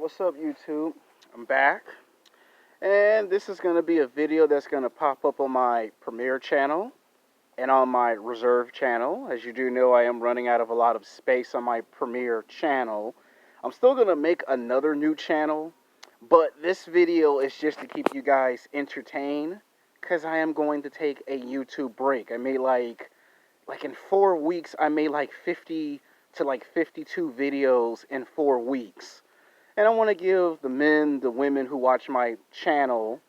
What's up, YouTube? I'm back, and this is going to be a video that's going to pop up on my Premiere channel and on my Reserve channel. As you do know, I am running out of a lot of space on my Premiere channel. I'm still going to make another new channel, but this video is just to keep you guys entertained, because I am going to take a YouTube break. I made like in 4 weeks, I made like 50 to like 52 videos in 4 weeks. And I want to give the men, the women who watch my channel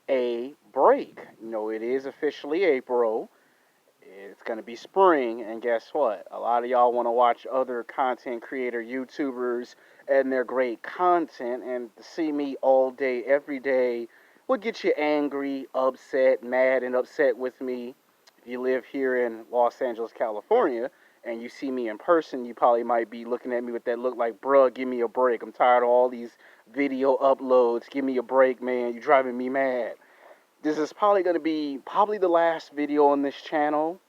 a break. You know, it is officially April. It's going to be spring. And guess what? A lot of y'all want to watch other content creator YouTubers and their great content. And to see me all day, every day, will get you angry, upset, mad, and upset with me. If you live here in Los Angeles, California, and you see me in person, you probably might be looking at me with that look like, bruh, give me a break. I'm tired of all these video uploads. Give me a break, man. You're driving me mad. This is probably going to be the last video on this channel.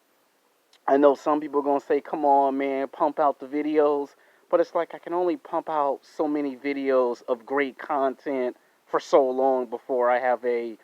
I know some people are going to say, come on, man, pump out the videos. But it's like I can only pump out so many videos of great content for so long before I have a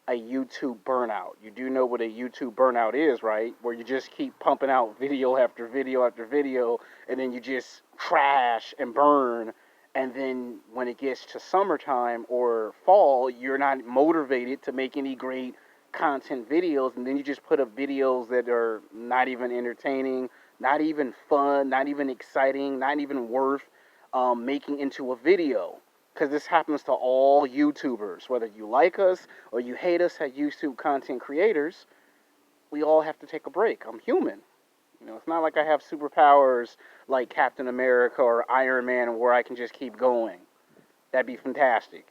YouTube burnout. You do know what a YouTube burnout is, right? Where you just keep pumping out video after video after video, and then you just crash and burn, and then when it gets to summertime or fall, you're not motivated to make any great content videos, and then you just put up videos that are not even entertaining, not even fun, not even exciting, not even worth making into a video. Because this happens to all YouTubers. Whether you like us or you hate us as YouTube content creators, we all have to take a break. I'm human. You know, it's not like I have superpowers like Captain America or Iron Man where I can just keep going. That'd be fantastic.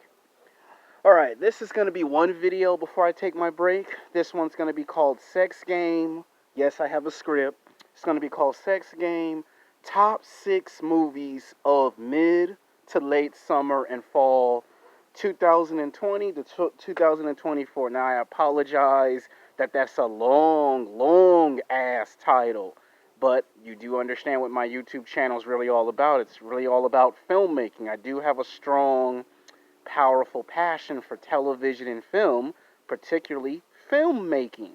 Alright, this is going to be one video before I take my break. This one's going to be called Sex Game. Yes, I have a script. It's going to be called Sex Game. Top 6 movies of mid to late summer and fall 2020 to 2024. Now, I apologize that that's a long ass title, but you do understand what my YouTube channel is really all about. It's really all about filmmaking. I do have a strong, powerful passion for television and film, particularly filmmaking.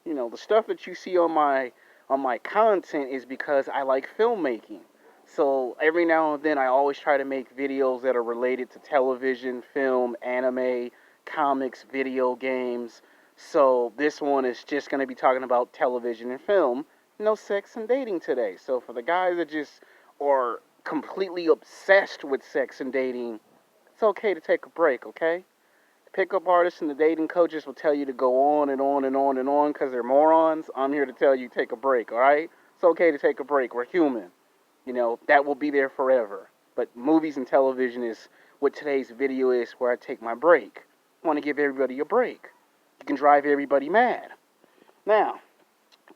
You know, the stuff that you see on my content is because I like filmmaking. So every now and then I always try to make videos that are related to television, film, anime, comics, video games. So this one is just going to be talking about television and film. No sex and dating today. So for the guys that just are completely obsessed with sex and dating, it's okay to take a break, okay? The pickup artists and the dating coaches will tell you to go on and on and on and on because they're morons. I'm here to tell you take a break, all right? It's okay to take a break. We're human. You know, that will be there forever. But movies and television is what today's video is, where I take my break. I want to give everybody a break. You can drive everybody mad. Now,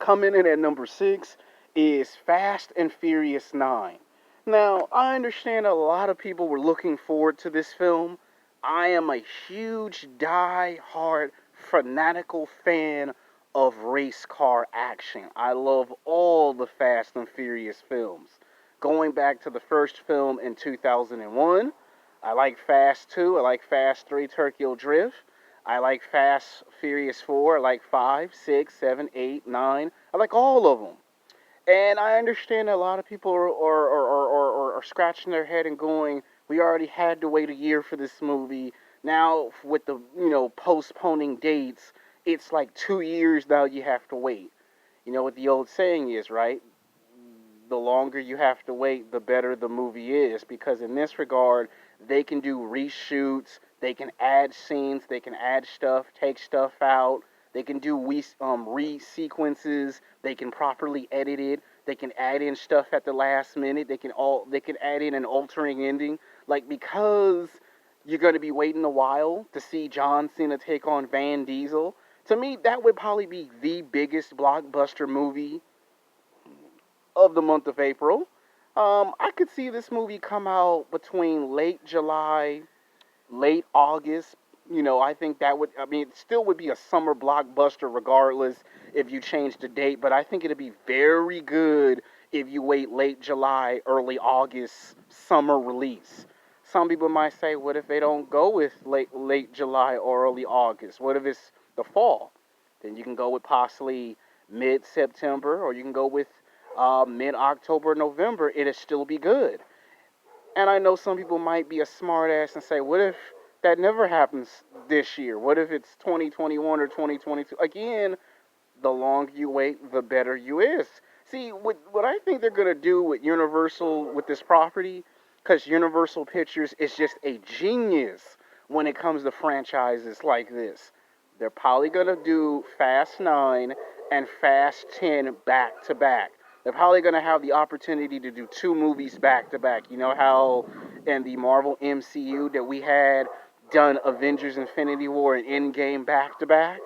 coming in at number 6 is Fast and Furious 9. Now, I understand a lot of people were looking forward to this film. I am a huge, die-hard, fanatical fan of race car action. I love all the Fast and Furious films. Going back to the first film in 2001, I like Fast 2, I like Fast 3 Tokyo Drift, I like Fast Furious 4, I like 5, 6, 7, 8, 9, I like all of them. And I understand that a lot of people are scratching their head and going, we already had to wait a year for this movie. Now, with the, postponing dates, it's like 2 years now you have to wait. You know what the old saying is, right? The longer you have to wait, the better the movie is. Because in this regard, they can do reshoots, they can add scenes, they can add stuff, take stuff out. They can do re-sequences. They can properly edit it. They can add in stuff at the last minute. They can add in an altering ending. Like, because you're going to be waiting a while to see John Cena take on Van Diesel. To me, that would probably be the biggest blockbuster movie of the month of April. I could see this movie come out between late July, late August. You know, I think it still would be a summer blockbuster regardless if you change the date, but I think it'd be very good if you wait late July, early August, summer release. Some people might say, what if they don't go with late July or early August? What if it's the fall? Then you can go with possibly mid September, or you can go with mid October, November. It'll still be good. And I know some people might be a smartass and say, what if that never happens this year? What if it's 2021 or 2022? Again, the longer you wait, the better you is. See, what I think they're going to do with Universal with this property, because Universal Pictures is just a genius when it comes to franchises like this. They're probably going to do Fast 9 and Fast 10 back to back. They're probably going to have the opportunity to do two movies back to back. You know how in the Marvel MCU that we had done Avengers Infinity War and Endgame back to back?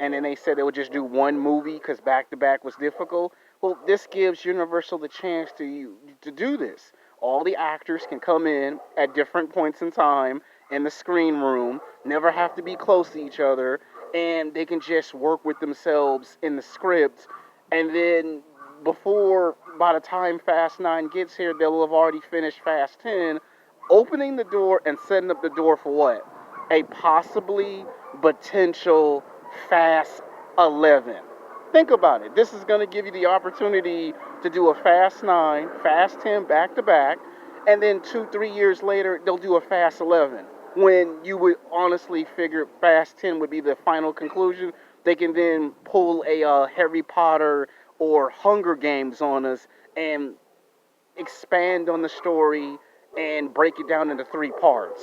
And then they said they would just do one movie because back to back was difficult. Well, this gives Universal the chance to do this. All the actors can come in at different points in time in the screen room, never have to be close to each other, and they can just work with themselves in the script. And then by the time Fast 9 gets here, they'll have already finished Fast 10, opening the door and setting up the door for what? A possibly potential Fast 11. Think about it. This is going to give you the opportunity to do a Fast 9, Fast 10 back to back, and then 2, 3 years later, they'll do a Fast 11. When you would honestly figure Fast 10 would be the final conclusion, they can then pull a Harry Potter or Hunger Games on us and expand on the story and break it down into three parts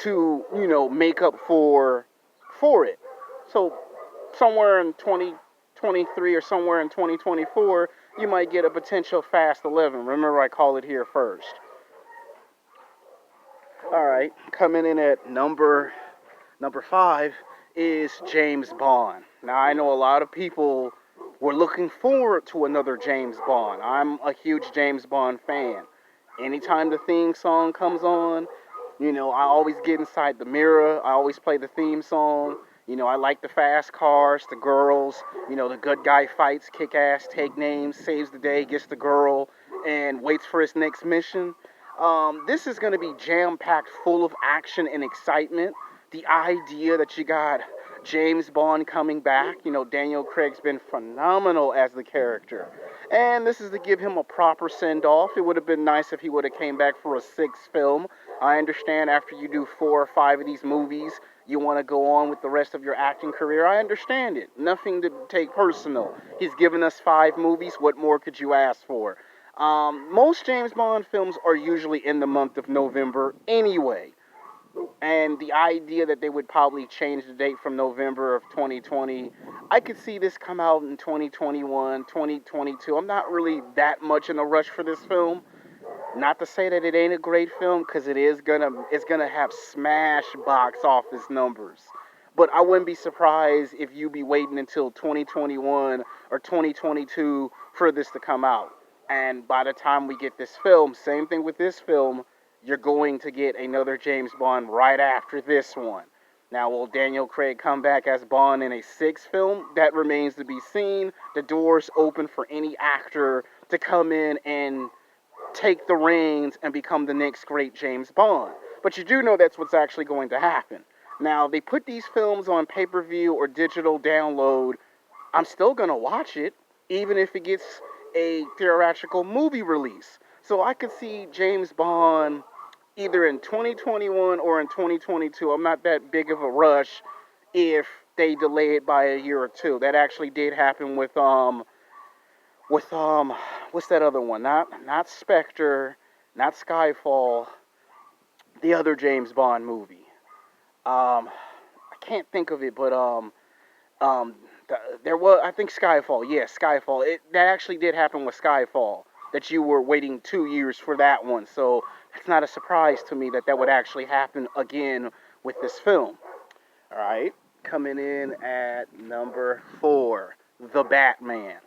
to, make up for it. So somewhere in 2023 or somewhere in 2024, you might get a potential Fast 11. Remember, I call it here first. All right, coming in at number 5 is James Bond. Now, I know a lot of people were looking forward to another James Bond. I'm a huge James Bond fan. Anytime the theme song comes on, I always get inside the mirror. I always play the theme song. I like the fast cars, the girls. The good guy fights, kick ass, take names, saves the day, gets the girl, and waits for his next mission. This is going to be jam packed full of action and excitement. The idea that you got James Bond coming back, Daniel Craig's been phenomenal as the character. And this is to give him a proper send off. It would have been nice if he would have came back for a sixth film. I understand after you do 4 or 5 of these movies, you want to go on with the rest of your acting career. I understand it. Nothing to take personal. He's given us 5 movies. What more could you ask for? Most James Bond films are usually in the month of November anyway. And the idea that they would probably change the date from November of 2020, I could see this come out in 2021, 2022. I'm not really that much in a rush for this film. Not to say that it ain't a great film, because it's gonna have smash box office numbers. But I wouldn't be surprised if you be waiting until 2021 or 2022 for this to come out. And by the time we get this film, same thing with this film, you're going to get another James Bond right after this one. Now, will Daniel Craig come back as Bond in a sixth film? That remains to be seen. The door's open for any actor to come in and take the reins and become the next great James Bond. But you do know that's what's actually going to happen. Now, they put these films on pay-per-view or digital download. I'm still going to watch it, even if it gets a theatrical movie release. So I could see James Bond either in 2021 or in 2022. I'm not that big of a rush if they delay it by a year or two. That actually did happen with what's that other one? Not Spectre, not Skyfall, the other James Bond movie. I can't think of it, but um, there was, I think, Skyfall. Yes, Skyfall. That actually did happen with Skyfall. That you were waiting 2 years for that one. So it's not a surprise to me that that would actually happen again with this film. All right, coming in at number 4, The Batman.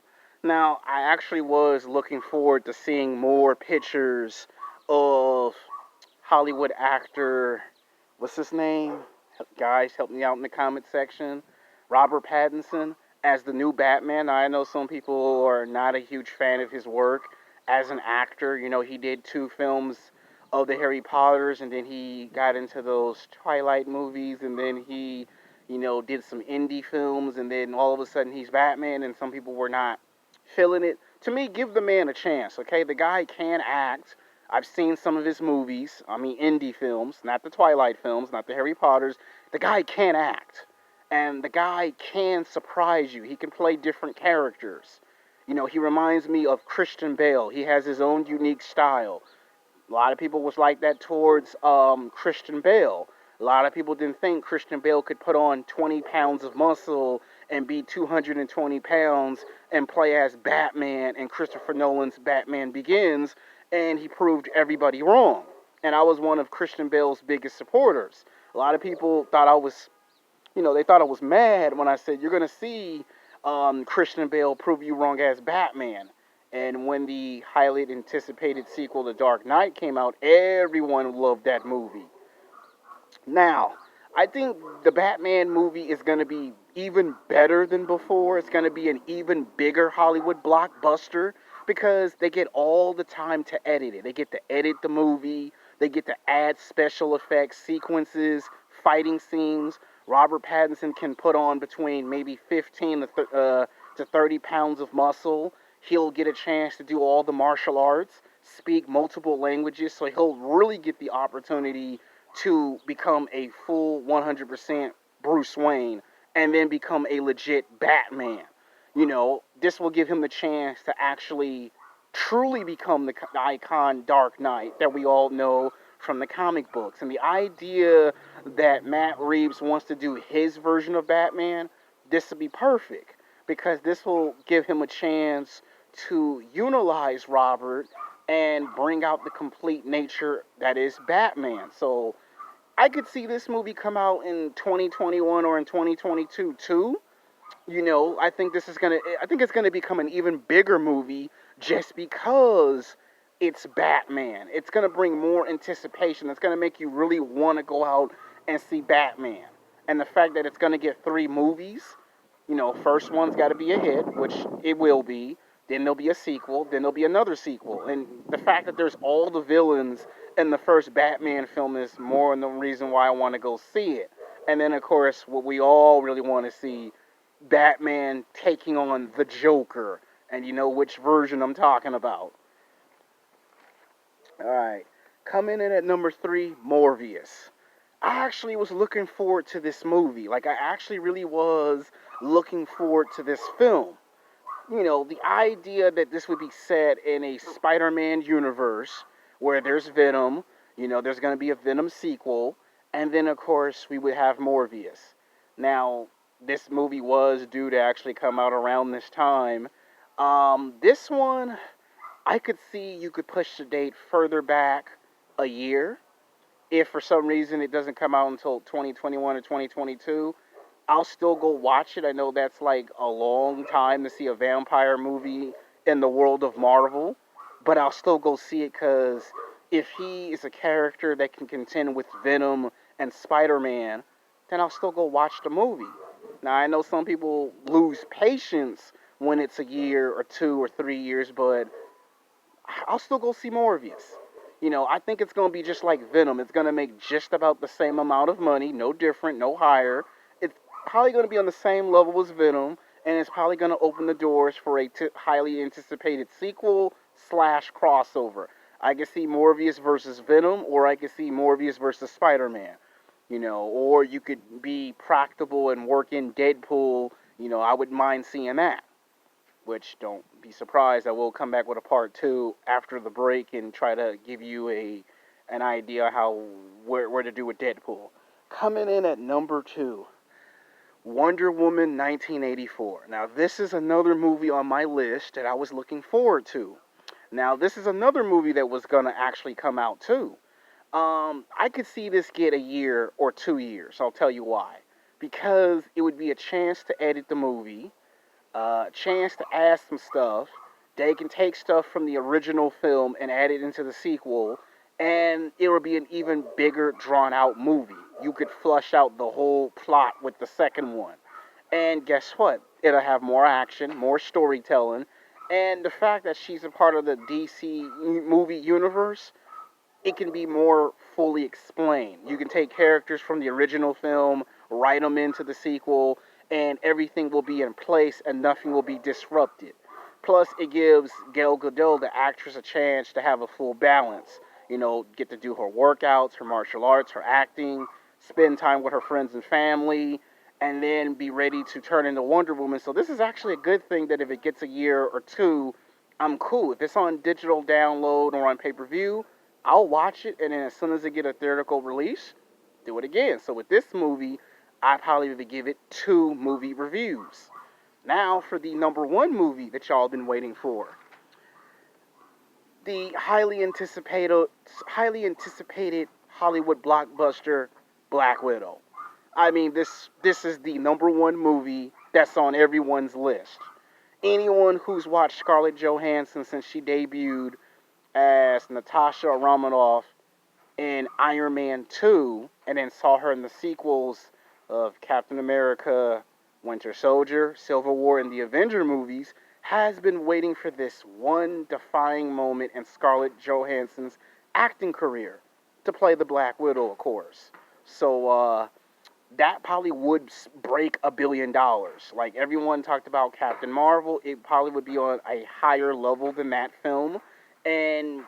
Now, I actually was looking forward to seeing more pictures of Hollywood actor, what's his name? Guys, help me out in the comment section. Robert Pattinson as the new Batman. Now, I know some people are not a huge fan of his work as an actor. He did 2 films of the Harry Potters, and then he got into those Twilight movies, and then he, did some indie films, and then all of a sudden he's Batman, and some people were not feeling it. To me, give the man a chance, okay? The guy can act. I've seen some of his movies. I mean, indie films, not the Twilight films, not the Harry Potters. The guy can act. And the guy can surprise you. He can play different characters. He reminds me of Christian Bale. He has his own unique style. A lot of people was like that towards Christian Bale. A lot of people didn't think Christian Bale could put on 20 pounds of muscle and be 220 pounds and play as Batman in Christopher Nolan's Batman Begins, and he proved everybody wrong. And I was one of Christian Bale's biggest supporters. A lot of people thought I was, they thought I was mad when I said, you're going to see Christian Bale prove you wrong as Batman. And when the highly anticipated sequel, The Dark Knight, came out, everyone loved that movie. Now, I think the Batman movie is going to be even better than before. It's going to be an even bigger Hollywood blockbuster because they get all the time to edit it. They get to edit the movie, they get to add special effects, sequences, fighting scenes. Robert Pattinson can put on between maybe 15 to 30 pounds of muscle. He'll get a chance to do all the martial arts, speak multiple languages, so he'll really get the opportunity to become a full 100% Bruce Wayne and then become a legit Batman. This will give him the chance to actually truly become the icon Dark Knight that we all know from the comic books. And the idea that Matt Reeves wants to do his version of Batman, this will be perfect because this will give him a chance to utilize Robert and bring out the complete nature that is Batman. So I could see this movie come out in 2021 or in 2022 too. I think it's gonna become an even bigger movie just because it's Batman. It's gonna bring more anticipation. It's gonna make you really want to go out and see Batman. And the fact that it's gonna get 3 movies, first one's got to be a hit, which it will be. Then there'll be a sequel. Then there'll be another sequel. And the fact that there's all the villains in the first Batman film is more than the reason why I want to go see it. And then, of course, what we all really want to see, Batman taking on the Joker. And you know which version I'm talking about. All right. Coming in at number 3, Morbius. I actually was looking forward to this movie. Like, I actually really was looking forward to this film. The idea that this would be set in a Spider-Man universe where there's Venom, there's going to be a Venom sequel, and then, of course, we would have Morbius. Now, this movie was due to actually come out around this time. This one, I could see you could push the date further back a year. If for some reason it doesn't come out until 2021 or 2022, I'll still go watch it. I know that's like a long time to see a vampire movie in the world of Marvel, but I'll still go see it because if he is a character that can contend with Venom and Spider-Man, then I'll still go watch the movie. Now, I know some people lose patience when it's a year or 2 or 3 years, but I'll still go see Morbius. I think it's going to be just like Venom. It's going to make just about the same amount of money, no different, no higher. It's probably going to be on the same level as Venom, and it's probably going to open the doors for a highly anticipated sequel slash crossover. I could see Morbius versus Venom, or I could see Morbius versus Spider-Man. Or you could be practical and work in Deadpool. I wouldn't mind seeing that. Which, don't be surprised, I will come back with a part 2 after the break and try to give you an idea where to do with Deadpool. Coming in at number 2, Wonder Woman 1984. Now, this is another movie on my list that I was looking forward to. Now, this is another movie that was going to actually come out too. I could see this get a year or 2 years. I'll tell you why. Because it would be a chance to edit the movie, chance to add some stuff. They can take stuff from the original film and add it into the sequel, and it will be an even bigger, drawn-out movie. You could flush out the whole plot with the second one. And guess what? It'll have more action, more storytelling, and the fact that she's a part of the DC movie universe, it can be more fully explained. You can take characters from the original film, write them into the sequel, and everything will be in place and nothing will be disrupted. Plus, it gives Gal Gadot, the actress, a chance to have a full balance. You know, get to do her workouts, her martial arts, her acting, spend time with her friends and family, and then be ready to turn into Wonder Woman. So this is actually a good thing that if it gets a year or two, I'm cool. If it's on digital download or on pay-per-view, I'll watch it, and then as soon as it get a theatrical release, do it again. So with this movie, I probably would give it 2 movie reviews. Now for the number 1 movie that y'all been waiting for. The highly anticipated Hollywood blockbuster Black Widow. I mean, this is the number 1 movie that's on everyone's list. Anyone who's watched Scarlett Johansson since she debuted as Natasha Romanoff in Iron Man 2 and then saw her in the sequels of Captain America, Winter Soldier, Civil War, and the Avenger movies, has been waiting for this one defining moment in Scarlett Johansson's acting career to play the Black Widow, of course. So, that probably would break $1 billion. Like everyone talked about Captain Marvel, it probably would be on a higher level than that film. And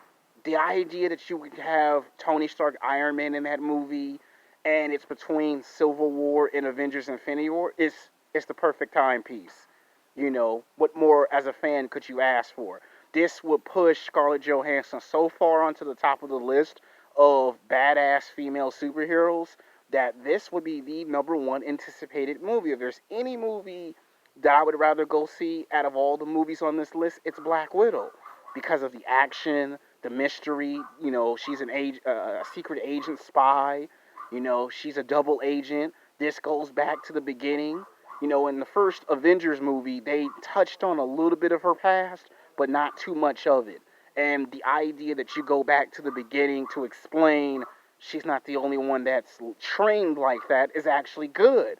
the idea that you would have Tony Stark Iron Man in that movie, and it's between Civil War and Avengers Infinity War, is it's the perfect timepiece. You know, what more as a fan could you ask for? This would push Scarlett Johansson so far onto the top of the list of badass female superheroes that this would be the number 1 anticipated movie. If there's any movie that I would rather go see out of all the movies on this list, it's Black Widow. Because of the action, the mystery, you know, she's a secret agent spy, you know, she's a double agent. This goes back to the beginning. You know, in the first Avengers movie, they touched on a little bit of her past, but not too much of it. And the idea that you go back to the beginning to explain she's not the only one that's trained like that is actually good.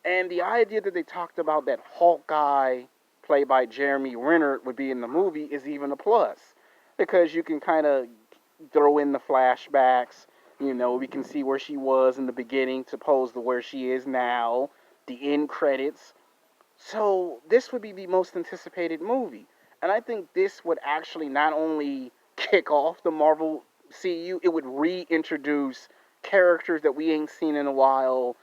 And the idea that they talked about that Hawkeye, played by Jeremy Renner, would be in the movie is even a plus. Because you can kind of throw in the flashbacks. You know, we can see where she was in the beginning to pose to where she is now, the end credits. So this would be the most anticipated movie. And I think this would actually not only kick off the Marvel CU, it would reintroduce characters that we ain't seen in a while,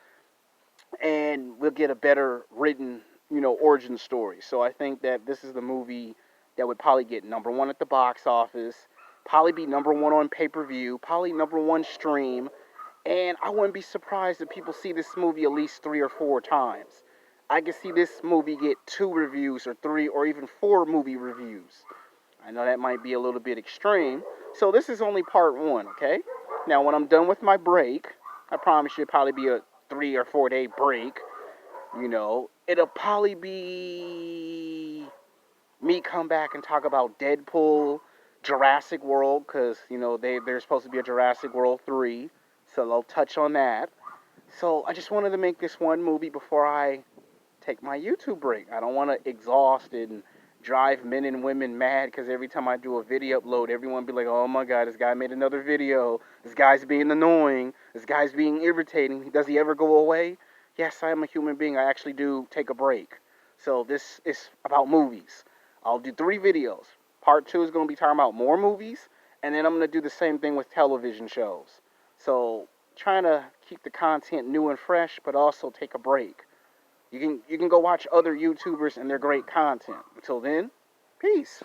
and we'll get a better written, you know, origin story. So I think that this is the movie that would probably get number 1 at the box office, probably be number 1 on pay-per-view, probably number 1 stream, and I wouldn't be surprised if people see this movie at least 3 or 4 times. I could see this movie get 2 reviews or 3 or even 4 movie reviews. I know that might be a little bit extreme. So this is only part 1, okay? Now, when I'm done with my break, I promise you it'll probably be a 3 or 4 day break. You know, it'll probably be me come back and talk about Deadpool, Jurassic World, because, you know, there's supposed to be a Jurassic World 3. So I'll touch on that. So I just wanted to make this one movie before I take my YouTube break. I don't want to exhaust and drive men and women mad because every time I do a video upload, everyone be like, oh my god, this guy made another video. This guy's being annoying. This guy's being irritating. Does he ever go away? Yes, I am a human being. I actually do take a break. So this is about movies. I'll do 3 videos. Part 2 is going to be talking about more movies, and then I'm going to do the same thing with television shows. So trying to keep the content new and fresh, but also take a break. You can go watch other YouTubers and their great content. Until then, peace.